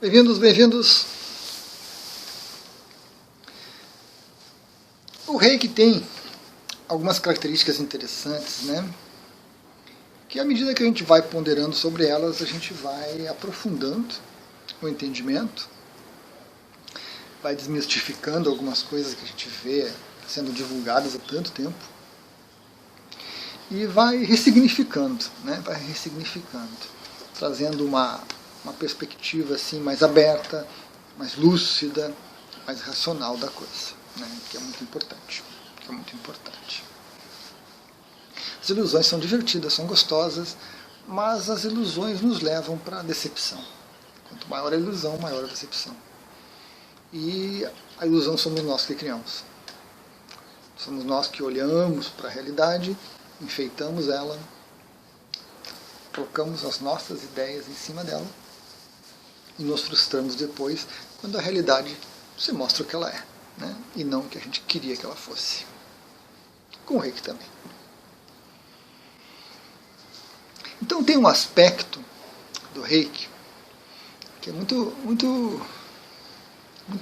Bem-vindos, bem-vindos. O Reiki tem algumas características interessantes, né? Que à medida que a gente vai ponderando sobre elas, a gente vai aprofundando o entendimento, vai desmistificando algumas coisas que a gente vê sendo divulgadas há tanto tempo e vai ressignificando, né? Vai ressignificando, trazendo uma perspectiva assim mais aberta, mais lúcida, mais racional da coisa, né? Que é muito importante. As ilusões são divertidas, são gostosas, mas as ilusões nos levam para a decepção. Quanto maior a ilusão, maior a decepção. E a ilusão somos nós que criamos. Somos nós que olhamos para a realidade, enfeitamos ela, colocamos as nossas ideias em cima dela e nos frustramos depois quando a realidade se mostra o que ela é, né? E não o que a gente queria que ela fosse. Com o Reiki também. Então tem um aspecto do Reiki que é muito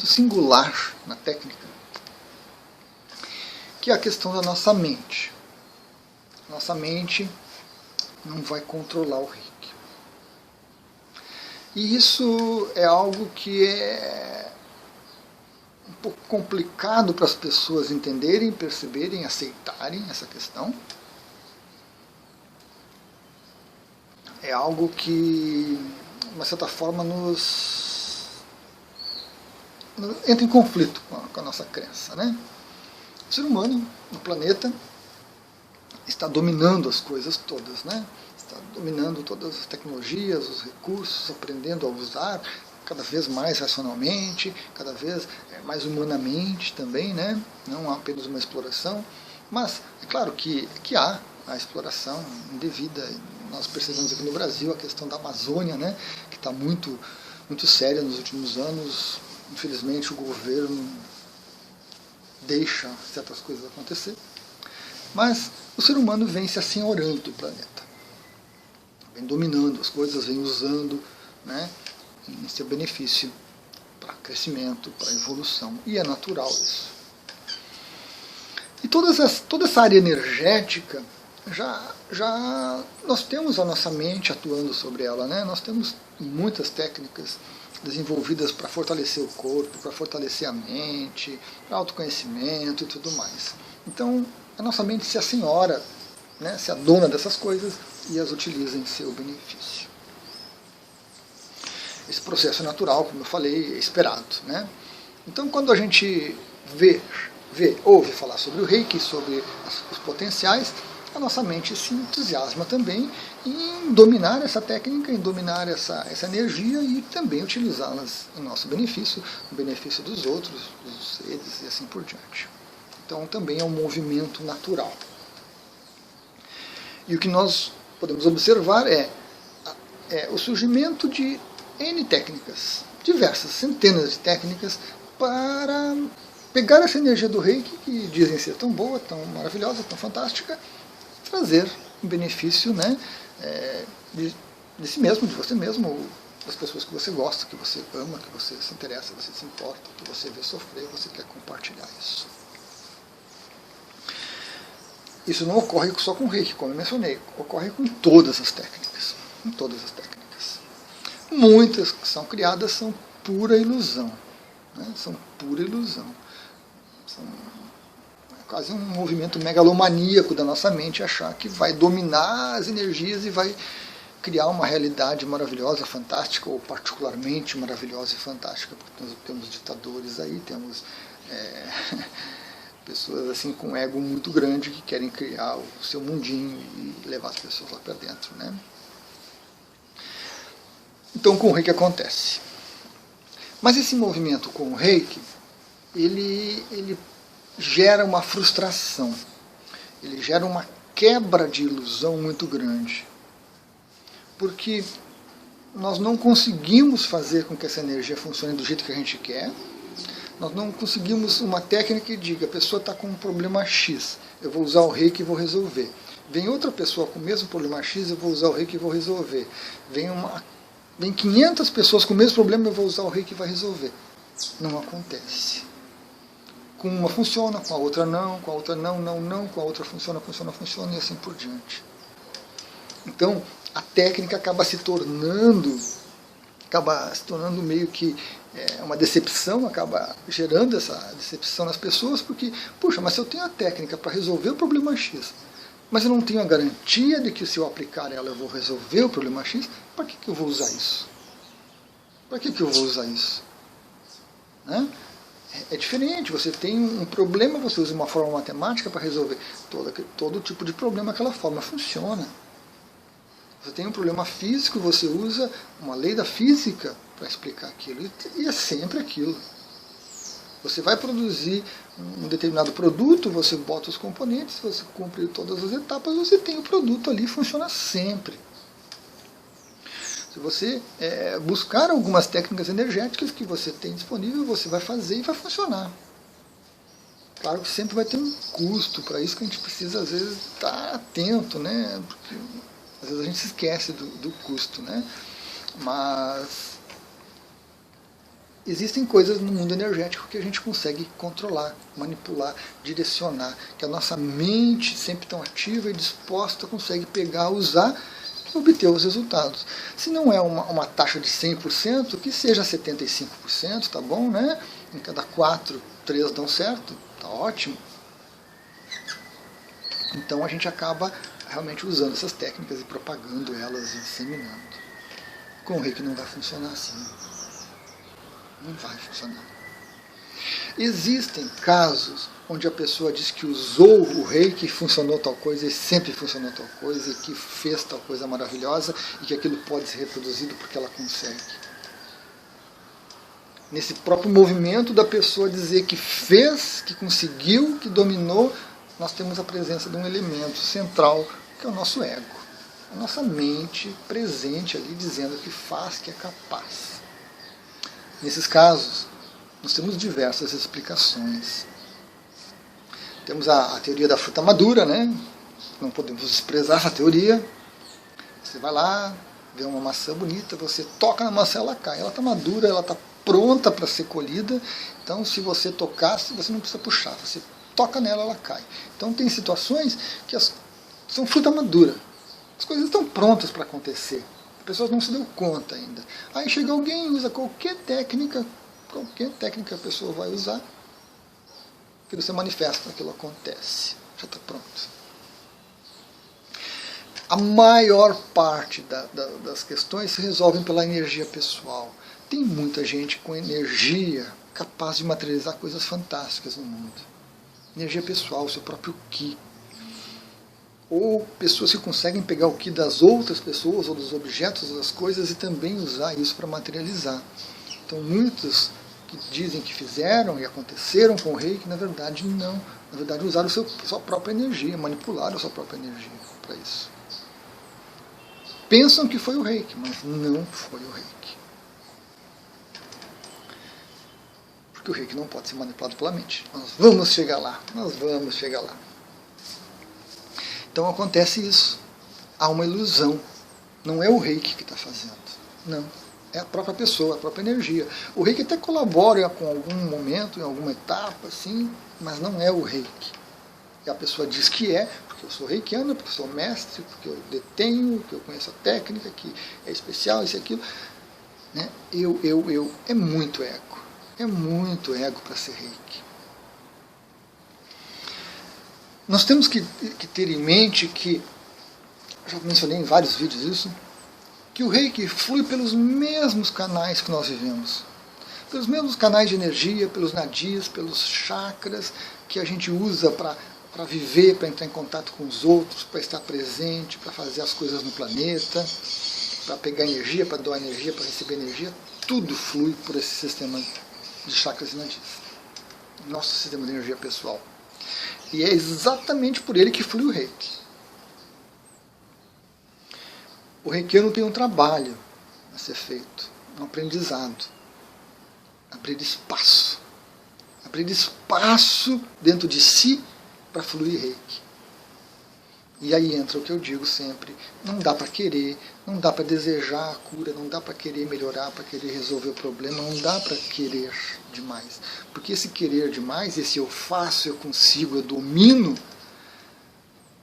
singular na técnica, que é a questão da nossa mente. Nossa mente não vai controlar o Reiki. E isso é algo que é um pouco complicado para as pessoas entenderem, perceberem, aceitarem essa questão. É algo que, de uma certa forma, entra em conflito com a nossa crença, né? O ser humano, no planeta, está dominando as coisas todas, né? Está dominando todas as tecnologias, os recursos, aprendendo a usar cada vez mais racionalmente, cada vez mais humanamente também, né? Não apenas uma exploração, mas é claro que há a exploração indevida. Nós percebemos aqui no Brasil a questão da Amazônia, né? Que está muito séria nos últimos anos. Infelizmente o governo deixa certas coisas acontecer. Mas o ser humano vem se assenhorando do planeta, vem dominando as coisas, vem usando, né, em seu benefício para crescimento, para evolução. E é natural isso. E toda essa área energética, já nós temos a nossa mente atuando sobre ela, né? Nós temos muitas técnicas desenvolvidas para fortalecer o corpo, para fortalecer a mente, para autoconhecimento e tudo mais. Então, a nossa mente se assenhora, né, se adona dessas coisas e as utiliza em seu benefício. Esse processo natural, como eu falei, é esperado, né? Então, quando a gente ouve falar sobre o Reiki, sobre os potenciais, a nossa mente se entusiasma também em dominar essa técnica, em dominar essa energia e também utilizá-las em nosso benefício, no benefício dos outros, dos seres e assim por diante. Então também é um movimento natural. E o que nós podemos observar é o surgimento de N técnicas, diversas, centenas de técnicas, para pegar essa energia do Reiki, que dizem ser tão boa, tão maravilhosa, tão fantástica, trazer um benefício, né, de si mesmo, de você mesmo, das pessoas que você gosta, que você ama, que você se interessa, que você se importa, que você vê sofrer, você quer compartilhar isso. Isso não ocorre só com o Reiki, como eu mencionei, ocorre com todas as técnicas. Com todas as técnicas. Muitas que são criadas são pura ilusão. Né? São pura ilusão. São quase um movimento megalomaníaco da nossa mente achar que vai dominar as energias e vai criar uma realidade maravilhosa, fantástica, ou particularmente maravilhosa e fantástica. Porque nós temos ditadores aí, temos pessoas assim com um ego muito grande que querem criar o seu mundinho e levar as pessoas lá para dentro, né? Então com o Reiki acontece. Mas esse movimento com o Reiki, ele gera uma frustração, ele gera uma quebra de ilusão muito grande, porque nós não conseguimos fazer com que essa energia funcione do jeito que a gente quer. Nós não conseguimos uma técnica que diga, a pessoa está com um problema X, eu vou usar o Reiki e vou resolver. Vem outra pessoa com o mesmo problema X, eu vou usar o Reiki e vou resolver. Vem uma Vem 500 pessoas com o mesmo problema, eu vou usar o reiki e vai resolver. Não acontece. Com uma funciona, com a outra não, com a outra não, com a outra funciona, e assim por diante. Então, a técnica acaba se tornando meio que uma decepção, acaba gerando essa decepção nas pessoas, porque, puxa, mas se eu tenho a técnica para resolver o problema X, mas eu não tenho a garantia de que se eu aplicar ela eu vou resolver o problema X, para que eu vou usar isso? Para que eu vou usar isso? Né? É diferente, você tem um problema, você usa uma forma matemática para resolver. Todo tipo de problema, aquela forma funciona. Você tem um problema físico, você usa uma lei da física para explicar aquilo. E é sempre aquilo. Você vai produzir um determinado produto, você bota os componentes, você cumpre todas as etapas, você tem o produto ali, funciona sempre. Se você buscar algumas técnicas energéticas que você tem disponível, você vai fazer e vai funcionar. Claro que sempre vai ter um custo, para isso que a gente precisa, às vezes, estar atento, né? Porque às vezes a gente se esquece do custo, né? Mas existem coisas no mundo energético que a gente consegue controlar, manipular, direcionar, que a nossa mente, sempre tão ativa e disposta, consegue pegar, usar e obter os resultados. Se não é uma taxa de 100%, que seja 75%, tá bom, né? Em cada 4, 3 dão certo, tá ótimo. Então a gente acaba realmente usando essas técnicas e propagando elas e disseminando. Com o reiki não vai funcionar assim. Não vai funcionar. Existem casos onde a pessoa diz que usou o reiki e funcionou tal coisa, e sempre funcionou tal coisa, e que fez tal coisa maravilhosa, e que aquilo pode ser reproduzido porque ela consegue. Nesse próprio movimento da pessoa dizer que fez, que conseguiu, que dominou, nós temos a presença de um elemento central, que é o nosso ego. A nossa mente presente ali, dizendo que faz, que é capaz. Nesses casos, nós temos diversas explicações. Temos a teoria da fruta madura, né? Não podemos desprezar essa teoria. Você vai lá, vê uma maçã bonita, você toca na maçã, ela cai. Ela está madura, ela está pronta para ser colhida. Então, se você tocar, você não precisa puxar. Você toca nela, ela cai. Então, tem situações que são fruta madura. As coisas estão prontas para acontecer. As pessoas não se dão conta ainda. Aí chega alguém e usa qualquer técnica a pessoa vai usar, aquilo se manifesta, aquilo acontece, já está pronto. A maior parte das questões se resolvem pela energia pessoal. Tem muita gente com energia capaz de materializar coisas fantásticas no mundo. Energia pessoal, seu próprio ki. Ou pessoas que conseguem pegar o ki das outras pessoas, ou dos objetos, das coisas, e também usar isso para materializar. Então muitos que dizem que fizeram e aconteceram com o reiki, na verdade não. Na verdade usaram sua própria energia, manipularam a sua própria energia para isso. Pensam que foi o reiki, mas não foi o reiki. Porque o reiki não pode ser manipulado pela mente. Nós vamos chegar lá. Então acontece isso. Há uma ilusão. Não é o reiki que está fazendo. Não. É a própria pessoa, a própria energia. O reiki até colabora com algum momento, em alguma etapa, assim, mas não é o reiki. E a pessoa diz que é, porque eu sou reikiana, porque eu sou mestre, porque eu detenho, porque eu conheço a técnica, que é especial, isso e aquilo. Né? Eu. É muito ego. É muito ego para ser reiki. Nós temos que ter em mente que, já mencionei em vários vídeos isso, que o reiki flui pelos mesmos canais que nós vivemos. Pelos mesmos canais de energia, pelos nadis, pelos chakras que a gente usa para viver, para entrar em contato com os outros, para estar presente, para fazer as coisas no planeta, para pegar energia, para doar energia, para receber energia. Tudo flui por esse sistema de chakras e nadis. Nosso sistema de energia pessoal. E é exatamente por ele que flui o reiki. O reikiano tem um trabalho a ser feito, um aprendizado. Abrir espaço. Abrir espaço dentro de si para fluir reiki. E aí entra o que eu digo sempre, não dá para querer, não dá para desejar a cura, não dá para querer melhorar, para querer resolver o problema, não dá para querer demais. Porque esse querer demais, esse eu faço, eu consigo, eu domino,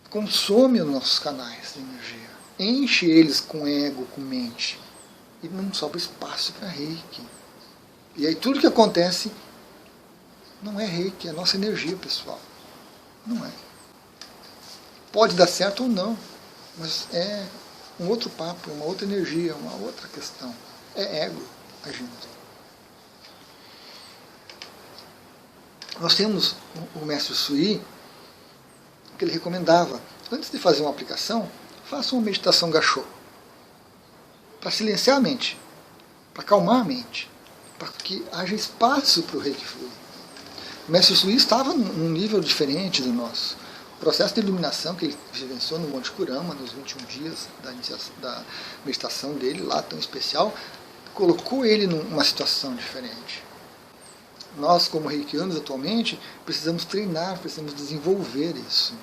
consome os nossos canais de energia, enche eles com ego, com mente, e não sobra espaço para reiki. E aí tudo que acontece não é reiki, é nossa energia, pessoal. Não é. Pode dar certo ou não, mas é um outro papo, uma outra energia, uma outra questão. É ego agindo. Nós temos o mestre Sui, que ele recomendava, antes de fazer uma aplicação, faça uma meditação gachô, para silenciar a mente, para acalmar a mente, para que haja espaço para o reiki fluir. O mestre Sui estava num nível diferente do nosso. O processo de iluminação que ele vivenciou no Monte Kurama, nos 21 dias da meditação dele, lá tão especial, colocou ele numa situação diferente. Nós, como reikianos atualmente, precisamos treinar, precisamos desenvolver isso.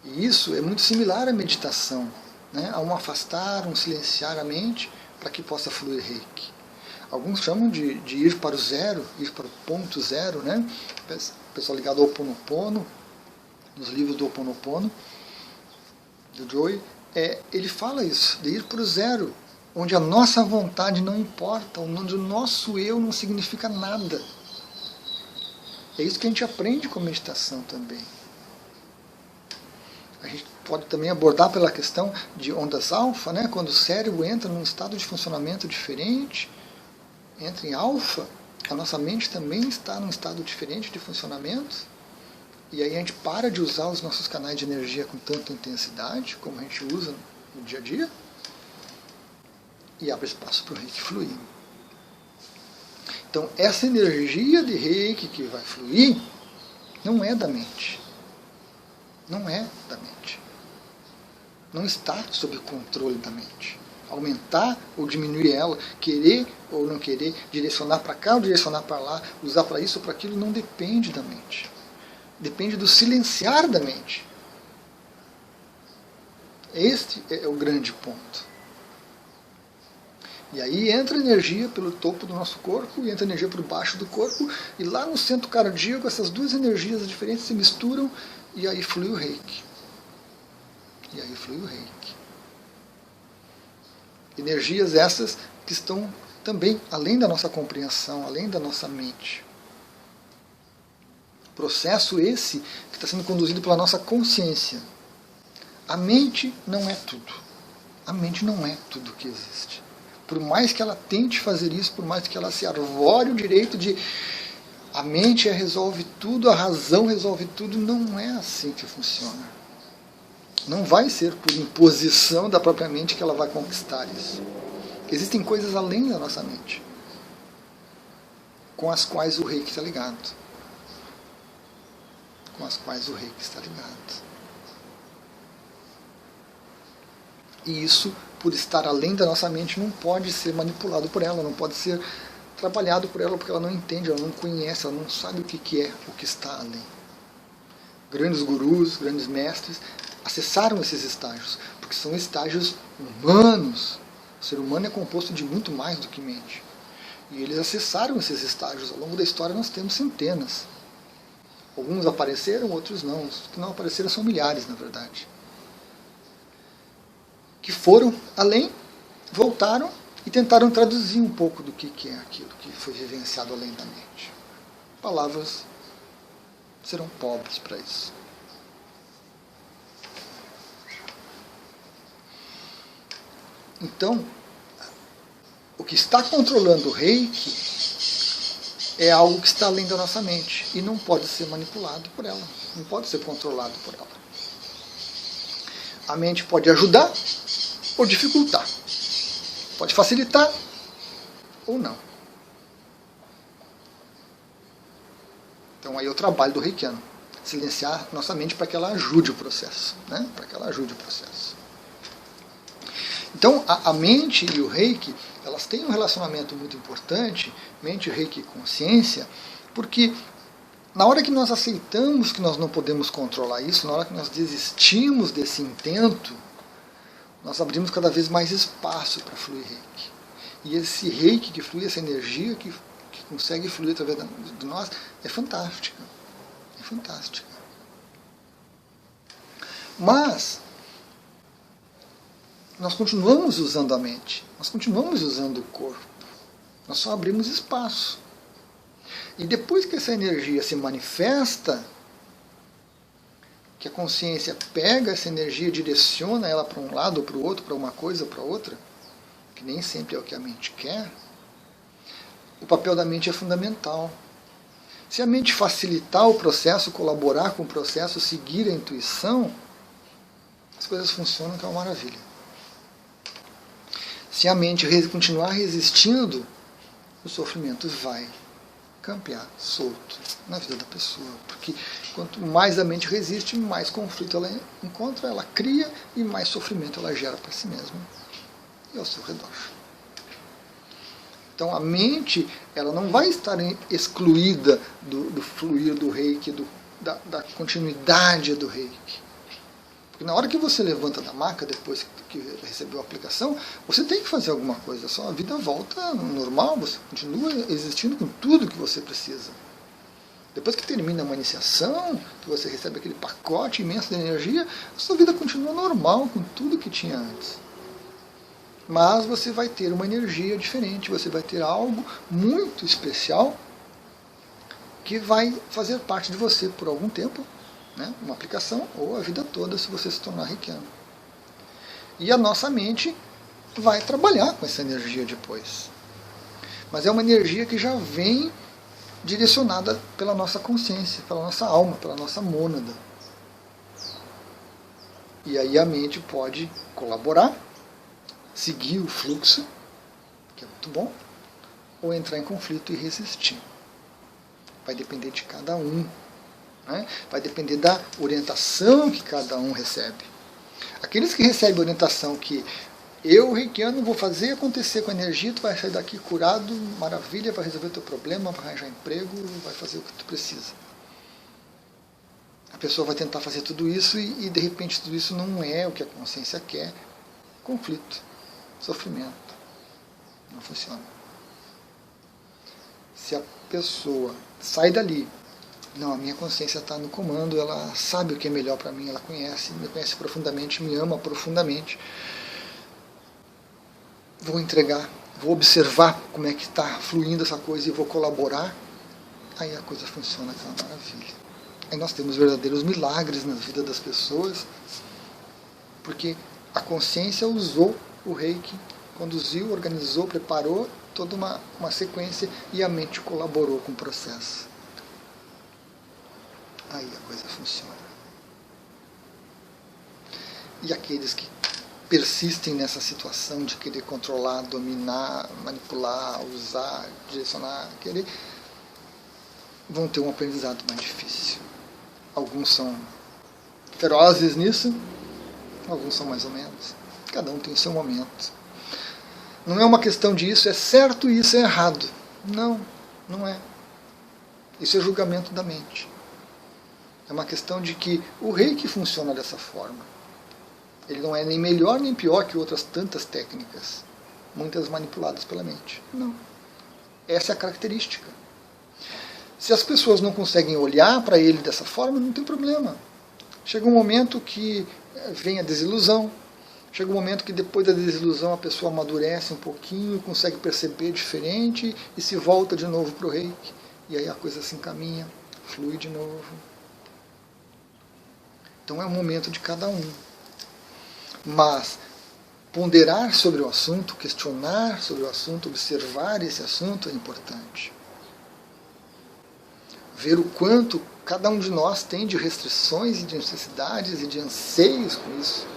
E isso é muito similar à meditação, né? A um afastar, um silenciar a mente para que possa fluir reiki. Alguns chamam de ir para o zero, ir para o ponto zero, né? O pessoal ligado ao Ho Oponopono, nos livros do Ho Oponopono, do Joy, ele fala isso, de ir para o zero, onde a nossa vontade não importa, onde o nosso eu não significa nada. É isso que a gente aprende com a meditação também. A gente pode também abordar pela questão de ondas alfa, né? Quando o cérebro entra num estado de funcionamento diferente, entra em alfa, a nossa mente também está num estado diferente de funcionamento. E aí a gente para de usar os nossos canais de energia com tanta intensidade, como a gente usa no dia a dia, e abre espaço para o reiki fluir. Então, essa energia de reiki que vai fluir não é da mente. Não é da mente. Não está sob o controle da mente. Aumentar ou diminuir ela, querer ou não querer, direcionar para cá ou direcionar para lá, usar para isso ou para aquilo, não depende da mente. Depende do silenciar da mente. Este é o grande ponto. E aí entra energia pelo topo do nosso corpo, e entra energia por baixo do corpo, e lá no centro cardíaco essas duas energias diferentes se misturam, e aí flui o reiki. E aí flui o reiki. Energias essas que estão também além da nossa compreensão, além da nossa mente. Processo esse que está sendo conduzido pela nossa consciência. A mente não é tudo. A mente não é tudo que existe. Por mais que ela tente fazer isso, por mais que ela se arvore o direito de a mente resolve tudo, a razão resolve tudo, não é assim que funciona. Não vai ser por imposição da própria mente que ela vai conquistar isso. Existem coisas além da nossa mente, com as quais o reiki está ligado. Com as quais o reiki está ligado. E isso, por estar além da nossa mente, não pode ser manipulado por ela, não pode ser trabalhado por ela, porque ela não entende, ela não conhece, ela não sabe o que é o que está além. Grandes gurus, grandes mestres acessaram esses estágios, porque são estágios humanos. O ser humano é composto de muito mais do que mente. E eles acessaram esses estágios. Ao longo da história nós temos centenas. Alguns apareceram, outros não. Os que não apareceram são milhares, na verdade. Que foram além, voltaram e tentaram traduzir um pouco do que é aquilo que foi vivenciado além da mente. Palavras serão pobres para isso. Então, o que está controlando o reiki é algo que está além da nossa mente e não pode ser manipulado por ela, não pode ser controlado por ela. A mente pode ajudar ou dificultar, pode facilitar ou não. Então aí é o trabalho do reikiano, silenciar nossa mente para que ela ajude o processo, né? Para que ela ajude o processo. Então a mente e o reiki, elas têm um relacionamento muito importante, mente, reiki e consciência, porque Na hora que nós aceitamos que nós não podemos controlar isso, na hora que nós desistimos desse intento, nós abrimos cada vez mais espaço para fluir reiki. E esse reiki que flui, essa energia que consegue fluir através de nós, é fantástica. É fantástica. Mas nós continuamos usando a mente, nós continuamos usando o corpo, nós só abrimos espaço. E depois que essa energia se manifesta, que a consciência pega essa energia, direciona ela para um lado ou para o outro, para uma coisa ou para outra, que nem sempre é o que a mente quer, o papel da mente é fundamental. Se a mente facilitar o processo, colaborar com o processo, seguir a intuição, as coisas funcionam, que é uma maravilha. Se a mente continuar resistindo, o sofrimento vai campear solto na vida da pessoa. Porque quanto mais a mente resiste, mais conflito ela encontra, ela cria e mais sofrimento ela gera para si mesma e ao seu redor. Então a mente ela não vai estar excluída do fluir do reiki, da continuidade do reiki. Porque na hora que você levanta da maca, depois que recebeu a aplicação, você tem que fazer alguma coisa. A sua vida volta ao normal, você continua existindo com tudo que você precisa. Depois que termina uma iniciação, que você recebe aquele pacote imenso de energia, a sua vida continua normal com tudo que tinha antes. Mas você vai ter uma energia diferente, você vai ter algo muito especial que vai fazer parte de você por algum tempo, né? Uma aplicação ou a vida toda se você se tornar reikiano. E a nossa mente vai trabalhar com essa energia depois. Mas é uma energia que já vem direcionada pela nossa consciência, pela nossa alma, pela nossa mônada. E aí a mente pode colaborar, seguir o fluxo, que é muito bom, ou entrar em conflito e resistir. Vai depender de cada um. Né? Vai depender da orientação que cada um recebe. Aqueles que recebem orientação que eu, reikiano, vou fazer acontecer com a energia, tu vai sair daqui curado, maravilha, vai resolver teu problema, vai arranjar emprego, vai fazer o que tu precisa. A pessoa vai tentar fazer tudo isso e de repente tudo isso não é o que a consciência quer. Conflito, sofrimento. Não funciona. Se a pessoa sai dali, não, a minha consciência está no comando, ela sabe o que é melhor para mim, ela conhece, me conhece profundamente, me ama profundamente. Vou entregar, vou observar como é que está fluindo essa coisa e vou colaborar. Aí a coisa funciona, aquela maravilha. Aí nós temos verdadeiros milagres na vida das pessoas, porque a consciência usou o reiki, conduziu, organizou, preparou toda uma sequência e a mente colaborou com o processo. Aí a coisa funciona. E aqueles que persistem nessa situação de querer controlar, dominar, manipular, usar, direcionar, querer, vão ter um aprendizado mais difícil. Alguns são ferozes nisso, alguns são mais ou menos. Cada um tem o seu momento. Não é uma questão de isso é certo e isso é errado. Não, não é. Isso é julgamento da mente. É uma questão de que o reiki funciona dessa forma. Ele não é nem melhor nem pior que outras tantas técnicas, muitas manipuladas pela mente. Não. Essa é a característica. Se as pessoas não conseguem olhar para ele dessa forma, não tem problema. Chega um momento que vem a desilusão, chega um momento que depois da desilusão a pessoa amadurece um pouquinho, consegue perceber diferente e se volta de novo para o reiki. E aí a coisa se encaminha, flui de novo. Então é um momento de cada um. Mas ponderar sobre o assunto, questionar sobre o assunto, observar esse assunto é importante. Ver o quanto cada um de nós tem de restrições e de necessidades e de anseios com isso.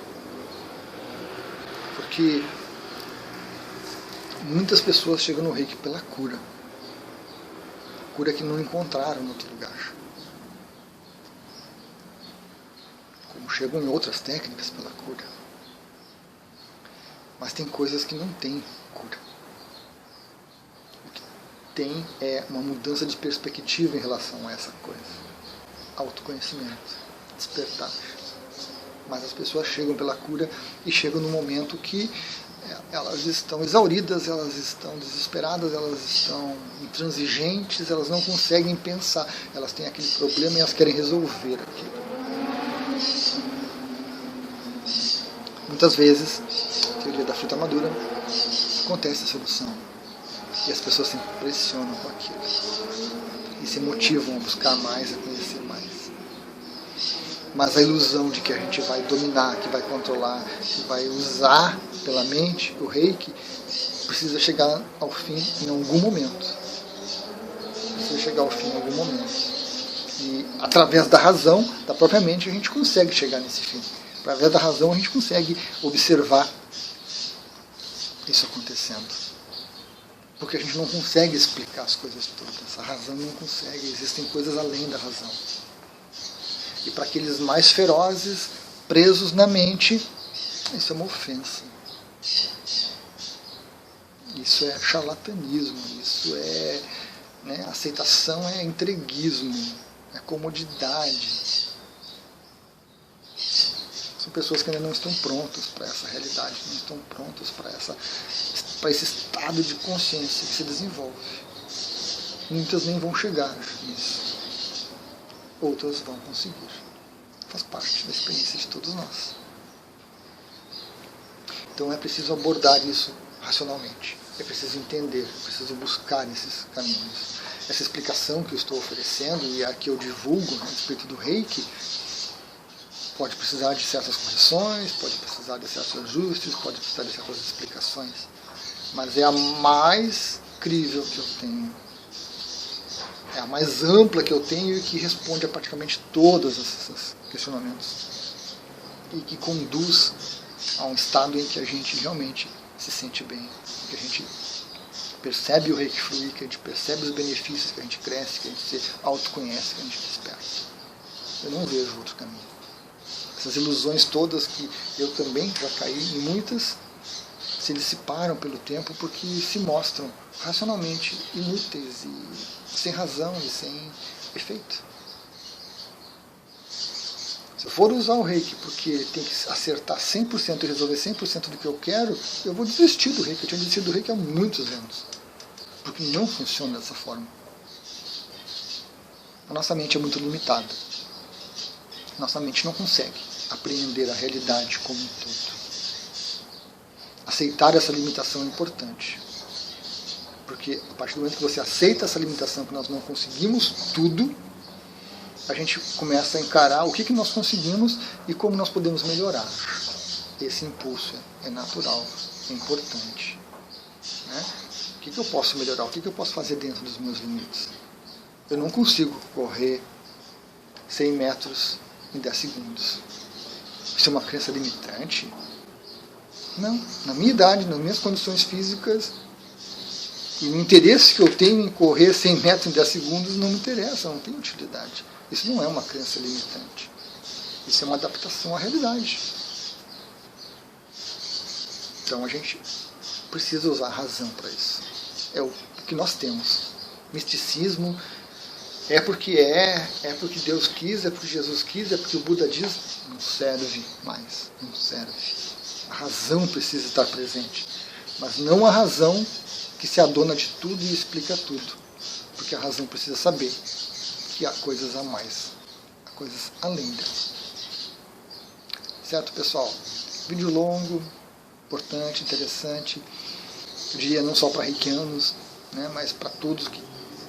Porque muitas pessoas chegam no reiki pela cura. Cura que não encontraram em outro lugar. Como chegam em outras técnicas pela cura. Mas tem coisas que não têm cura. tem uma mudança de perspectiva em relação a essa coisa. Autoconhecimento, despertar. Mas as pessoas chegam pela cura e chegam no momento que elas estão exauridas, elas estão desesperadas, elas estão intransigentes, elas não conseguem pensar, elas têm aquele problema e elas querem resolver aquilo. Muitas vezes, teoria da fruta madura, acontece a solução e as pessoas se impressionam com aquilo e se motivam a buscar mais, a conhecer mais. Mas a ilusão de que a gente vai dominar, que vai controlar, que vai usar pela mente o reiki, precisa chegar ao fim em algum momento. Precisa chegar ao fim em algum momento. E através da razão, da própria mente, a gente consegue chegar nesse fim. Através da razão a gente consegue observar isso acontecendo. Porque a gente não consegue explicar as coisas todas. A razão não consegue, existem coisas além da razão. E para aqueles mais ferozes, presos na mente, isso é uma ofensa. Isso é charlatanismo, isso é aceitação, é entreguismo, é comodidade. São pessoas que ainda não estão prontas para essa realidade, não estão prontas para esse estado de consciência que se desenvolve. Muitas nem vão chegar nisso. Outras vão conseguir. Faz parte da experiência de todos nós. Então é preciso abordar isso racionalmente. É preciso entender, é preciso buscar esses caminhos. Essa explicação que eu estou oferecendo e a que eu divulgo a respeito do Reiki pode precisar de certas correções, pode precisar de certos ajustes, pode precisar de certas explicações. Mas é a mais crível que eu tenho. É a mais ampla que eu tenho e que responde a praticamente todos esses questionamentos. E que conduz a um estado em que a gente realmente se sente bem. Que a gente percebe o Reiki fluir, que a gente percebe os benefícios, que a gente cresce, que a gente se autoconhece, que a gente desperta. Eu não vejo outro caminho. Essas ilusões todas que eu também já caí em muitas, se dissiparam pelo tempo porque se mostram racionalmente inúteis e sem razão e sem efeito. Se eu for usar o Reiki porque ele tem que acertar 100% e resolver 100% do que eu quero, eu vou desistir do Reiki. Eu tinha desistido do Reiki há muitos anos. Porque não funciona dessa forma. A nossa mente é muito limitada. Nossa mente não consegue apreender a realidade como um todo. Aceitar essa limitação é importante. Porque a partir do momento que você aceita essa limitação, que nós não conseguimos tudo, a gente começa a encarar o que nós conseguimos e como nós podemos melhorar. Esse impulso é natural, é importante. Né? O que eu posso melhorar? O que eu posso fazer dentro dos meus limites? Eu não consigo correr 100 metros em 10 segundos. Isso é uma crença limitante? Não. Na minha idade, nas minhas condições físicas, e o interesse que eu tenho em correr 100 metros em 10 segundos não me interessa, não tem utilidade. Isso não é uma crença limitante. Isso é uma adaptação à realidade. Então a gente precisa usar a razão para isso. É o que nós temos. Misticismo é porque Deus quis, é porque Jesus quis, é porque o Buda diz, não serve mais, não serve. A razão precisa estar presente, mas não a razão que se adona de tudo e explica tudo, porque a razão precisa saber que há coisas a mais, há coisas além dela. Certo, pessoal? Vídeo longo, importante, interessante, eu diria não só para reikianos, né, mas para todos que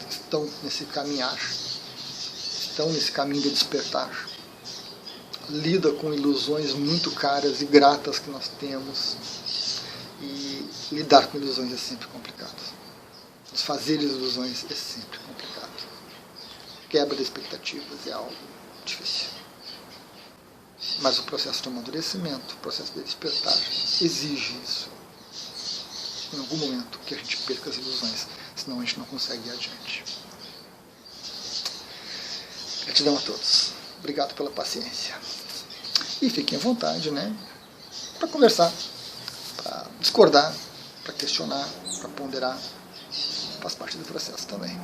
estão nesse caminhar, estão nesse caminho de despertar. Lida com ilusões muito caras e gratas que nós temos. E lidar com ilusões é sempre complicado. Desfazer ilusões é sempre complicado. Quebra de expectativas é algo difícil. Mas o processo de amadurecimento, o processo de despertar, exige isso. Em algum momento que a gente perca as ilusões, senão a gente não consegue ir adiante. Gratidão a todos. Obrigado pela paciência. E fiquem à vontade, né, para conversar, para discordar, para questionar, para ponderar, faz parte do processo também.